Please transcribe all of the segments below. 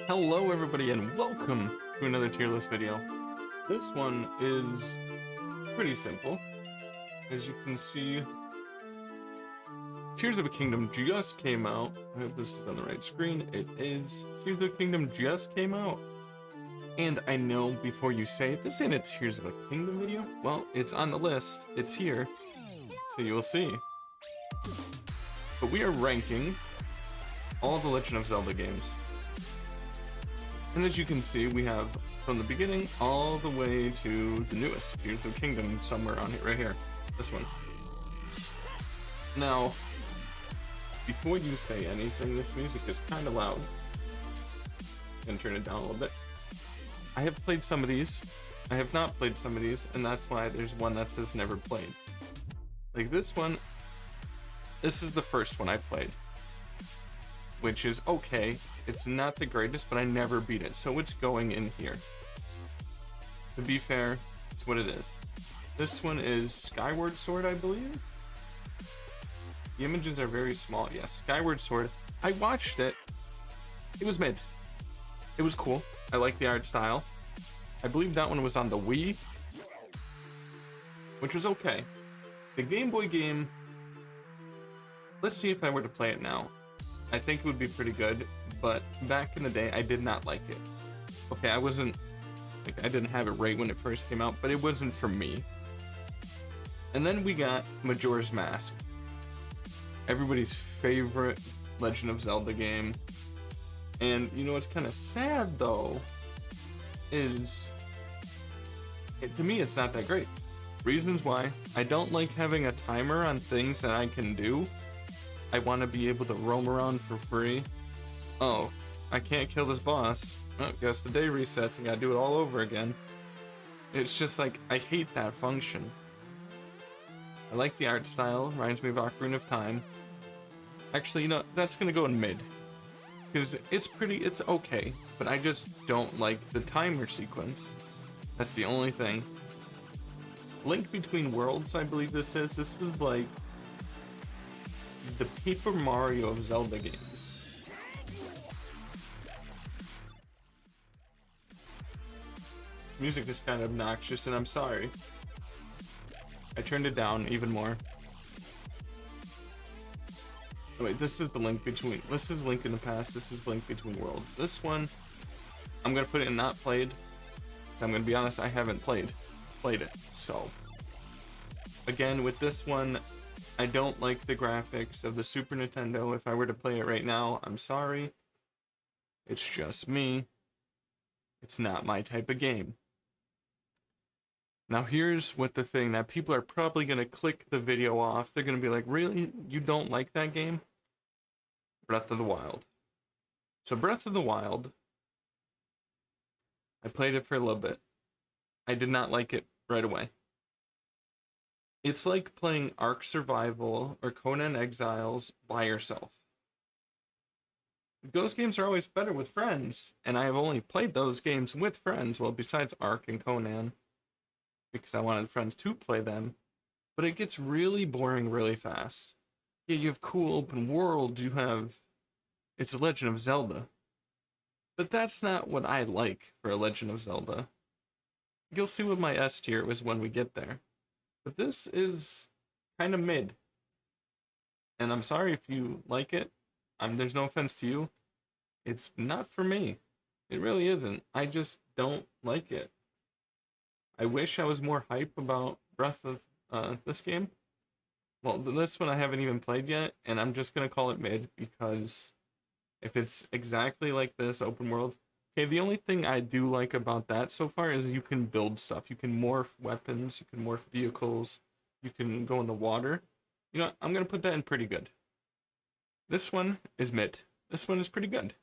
Hello everybody and welcome to another tier list video. This one is pretty simple. As you can see, Tears of a Kingdom just came out. I hope this is on the right screen. It is. Tears of a Kingdom just came out. And I know before you say, this ain't a Tears of a Kingdom video. Well, it's on the list. It's here. So you will see. But we are ranking all the Legend of Zelda games. And as you can see, we have from the beginning all the way to the newest, Tears of Kingdom, somewhere on here, right here. This one. Now, before you say anything, this music is kind of loud. I'm gonna turn it down a little bit. I have played some of these. I have not played some of these, and that's why there's one that says never played. Like this one, this is the first one I played, which is okay. It's not the greatest, but I never beat it, so it's going in here. To be fair, it's what it is. This one is Skyward Sword, I believe? The images are very small. Yes, Skyward Sword. I watched it. It was mid. It was cool. I like the art style. I believe that one was on the Wii, which was okay. The Game Boy game, let's see if I were to play it now. I think it would be pretty good, but back in the day, I did not like it. Okay, I didn't have it right when it first came out, but it wasn't for me. And then we got Majora's Mask. Everybody's favorite Legend of Zelda game. And you know what's kind of sad though, is, to me it's not that great. Reasons why: I don't like having a timer on things that I can do. I want to be able to roam around for free. Oh, I can't kill this boss. Oh, guess the day resets and gotta do it all over again. It's just like, I hate that function. I like the art style, reminds me of Ocarina of Time. Actually, you know, that's gonna go in mid. Because it's okay, but I just don't like the timer sequence. That's the only thing. Link Between Worlds, I believe this is. This is like the Paper Mario of Zelda games. Music is kind of obnoxious, and I'm sorry. I turned it down even more. Oh, wait, this is the Link Between. This is Link in the Past. This is Link Between Worlds. This one, I'm gonna put it in not played. So I'm gonna be honest, I haven't played it. So again, with this one, I don't like the graphics of the Super Nintendo. If I were to play it right now, I'm sorry. It's just me. It's not my type of game. Now here's what the thing that people are probably going to click the video off. They're going to be like, really? You don't like that game? Breath of the Wild. So Breath of the Wild, I played it for a little bit. I did not like it right away. It's like playing Ark Survival or Conan Exiles by yourself. Those games are always better with friends, and I have only played those games with friends, well, besides Ark and Conan, because I wanted friends to play them, but it gets really boring really fast. Yeah, you have cool open worlds, it's a Legend of Zelda, but that's not what I like for a Legend of Zelda. You'll see what my S tier is when we get there. But this is kind of mid. And I'm sorry if you like it. There's no offense to you. It's not for me. It really isn't. I just don't like it. I wish I was more hype about Breath of this game. Well, this one I haven't even played yet, and I'm just gonna call it mid, because if it's exactly like this, open world. Okay, the only thing I do like about that so far is you can build stuff. You can morph weapons, you can morph vehicles, you can go in the water. You know, I'm gonna put that in pretty good. This one is mid. This one is pretty good.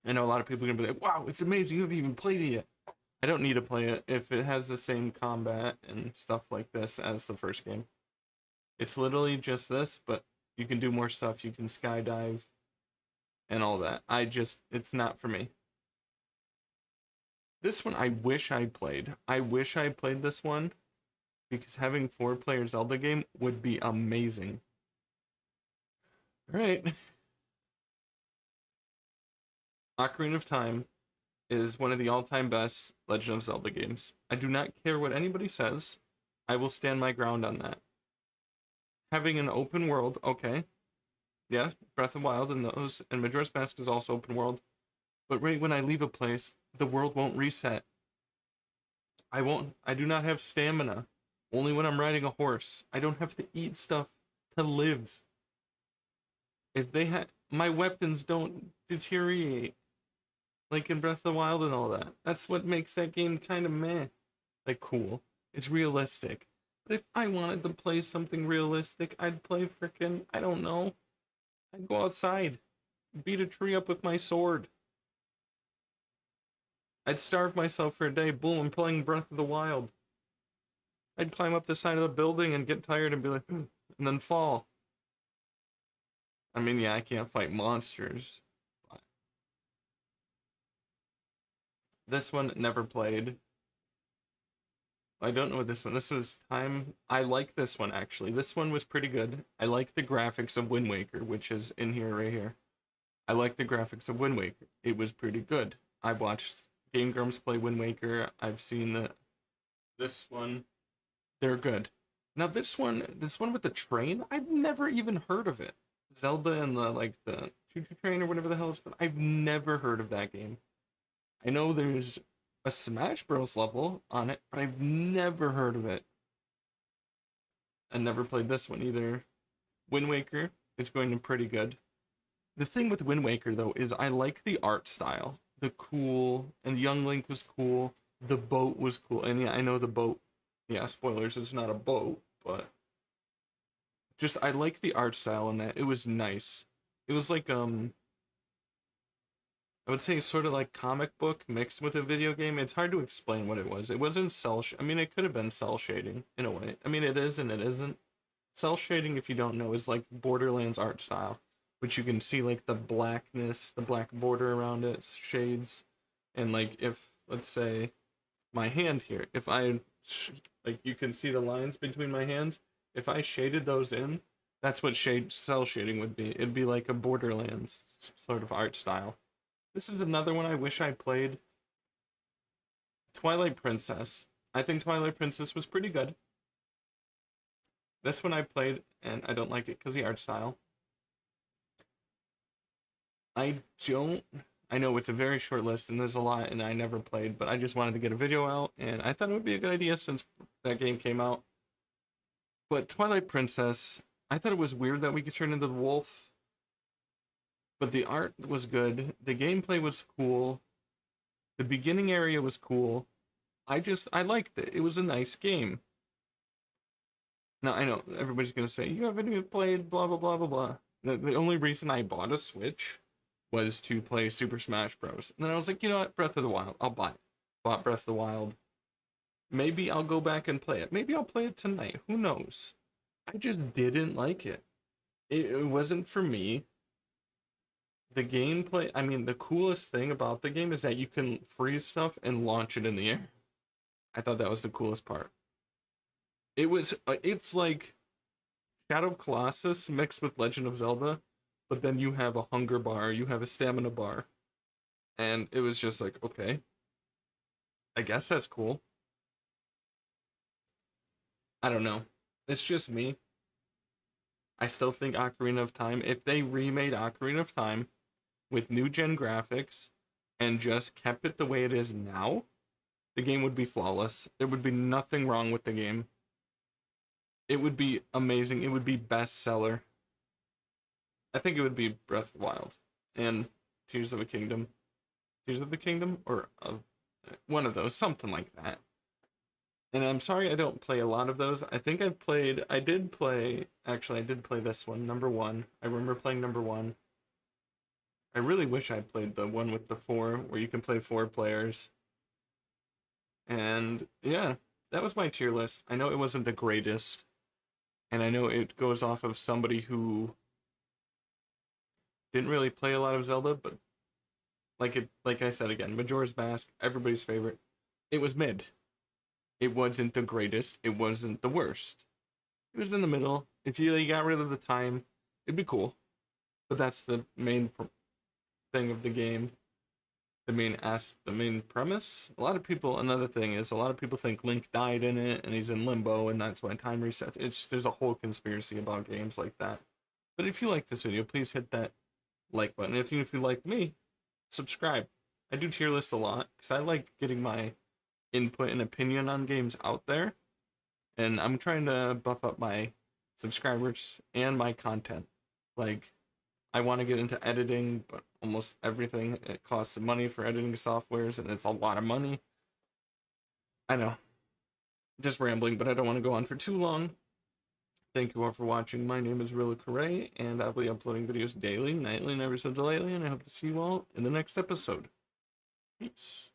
I know a lot of people are gonna be like, wow, it's amazing, you haven't even played it yet. I don't need to play it if it has the same combat and stuff like this as the first game. It's literally just this, but you can do more stuff. You can skydive and all that. It's not for me. This one I wish I played. I wish I played this one, because having 4-player Zelda game would be amazing. Alright. Ocarina of Time is one of the all-time best Legend of Zelda games. I do not care what anybody says. I will stand my ground on that. Having an open world, okay. Yeah, Breath of the Wild and those, and Majora's Mask is also open world. But right when I leave a place, the world won't reset. I do not have stamina. Only when I'm riding a horse. I don't have to eat stuff to live. If they had, my weapons don't deteriorate like in Breath of the Wild and all that. That's what makes that game kind of meh. Like cool. It's realistic. But if I wanted to play something realistic, I'd play frickin', I don't know. I'd go outside, beat a tree up with my sword. I'd starve myself for a day. Boom, I'm playing Breath of the Wild. I'd climb up the side of the building and get tired and be like, and then fall. I mean, yeah, I can't fight monsters. But this one never played. I don't know what this one. This was time. I like this one actually. This one was pretty good. I like the graphics of Wind Waker, which is in here right here. I like the graphics of Wind Waker. It was pretty good. I watched Game Grumps play Wind Waker. I've seen this one. They're good. Now this one with the train, I've never even heard of it. Zelda and the choo choo train or whatever the hell it's called. I've never heard of that game. I know there's a Smash Bros level on it, but I've never heard of it. I never played this one either. Wind Waker is going to pretty good. The thing with Wind Waker though is I like the art style. The cool and Young Link was cool. The boat was cool. And yeah, I know the boat. Yeah, spoilers, it's not a boat, but just I like the art style in that. It was nice. It was like I would say sort of like comic book mixed with a video game. It's hard to explain what it was. It wasn't I mean, it could have been cell shading in a way. I mean, it is and it isn't. Cell shading, if you don't know, is like Borderlands art style, which you can see like the blackness, the black border around it, shades, and like if let's say my hand here, if I like you can see the lines between my hands. If I shaded those in, that's what cell shading would be. It'd be like a Borderlands sort of art style. This is another one I wish I played. Twilight Princess. I think Twilight Princess was pretty good. This one I played, and I don't like it because the art style. I don't. I know it's a very short list, and there's a lot, and I never played, but I just wanted to get a video out, and I thought it would be a good idea since that game came out. But Twilight Princess, I thought it was weird that we could turn into the wolf, but the art was good. The gameplay was cool. The beginning area was cool. I liked it. It was a nice game. Now, I know everybody's going to say, you haven't even played blah, blah, blah, blah, blah. The only reason I bought a Switch was to play Super Smash Bros. And then I was like, you know what? Breath of the Wild. I'll buy it. Bought Breath of the Wild. Maybe I'll go back and play it. Maybe I'll play it tonight. Who knows? I just didn't like it. It wasn't for me. The gameplay, I mean, the coolest thing about the game is that you can freeze stuff and launch it in the air. I thought that was the coolest part. It's like Shadow of Colossus mixed with Legend of Zelda, but then you have a hunger bar, you have a stamina bar. And it was just like, okay, I guess that's cool. I don't know. It's just me. I still think Ocarina of Time, if they remade Ocarina of Time with new gen graphics and just kept it the way it is now, the game would be flawless. There would be nothing wrong with the game. It would be amazing. It would be bestseller. I think it would be Breath of the Wild and Tears of a Kingdom. Tears of the Kingdom? Or one of those, something like that. And I'm sorry I don't play a lot of those. I think I did play this one, number one. I remember playing number one. I really wish I played the one with the four, where you can play four players. And yeah, that was my tier list. I know it wasn't the greatest, and I know it goes off of somebody who didn't really play a lot of Zelda, but like I said again, Majora's Mask, everybody's favorite. It was mid. It wasn't the greatest. It wasn't the worst. It was in the middle. If you got rid of the time, it'd be cool. But that's the main thing of the game. The main premise. A lot of people. Another thing is a lot of people think Link died in it and he's in limbo, and that's why time resets. There's a whole conspiracy about games like that. But if you like this video, please hit that like button. If you like me, subscribe. I do tier lists a lot because I like getting my input and opinion on games out there, and I'm trying to buff up my subscribers and my content. Like, I want to get into editing, but almost everything it costs money for editing softwares, and it's a lot of money. I know, just rambling, but I don't want to go on for too long. Thank you all for watching. My name is RillaKurai, and I'll be uploading videos daily, nightly, never so lately, and I hope to see you all in the next episode. Peace.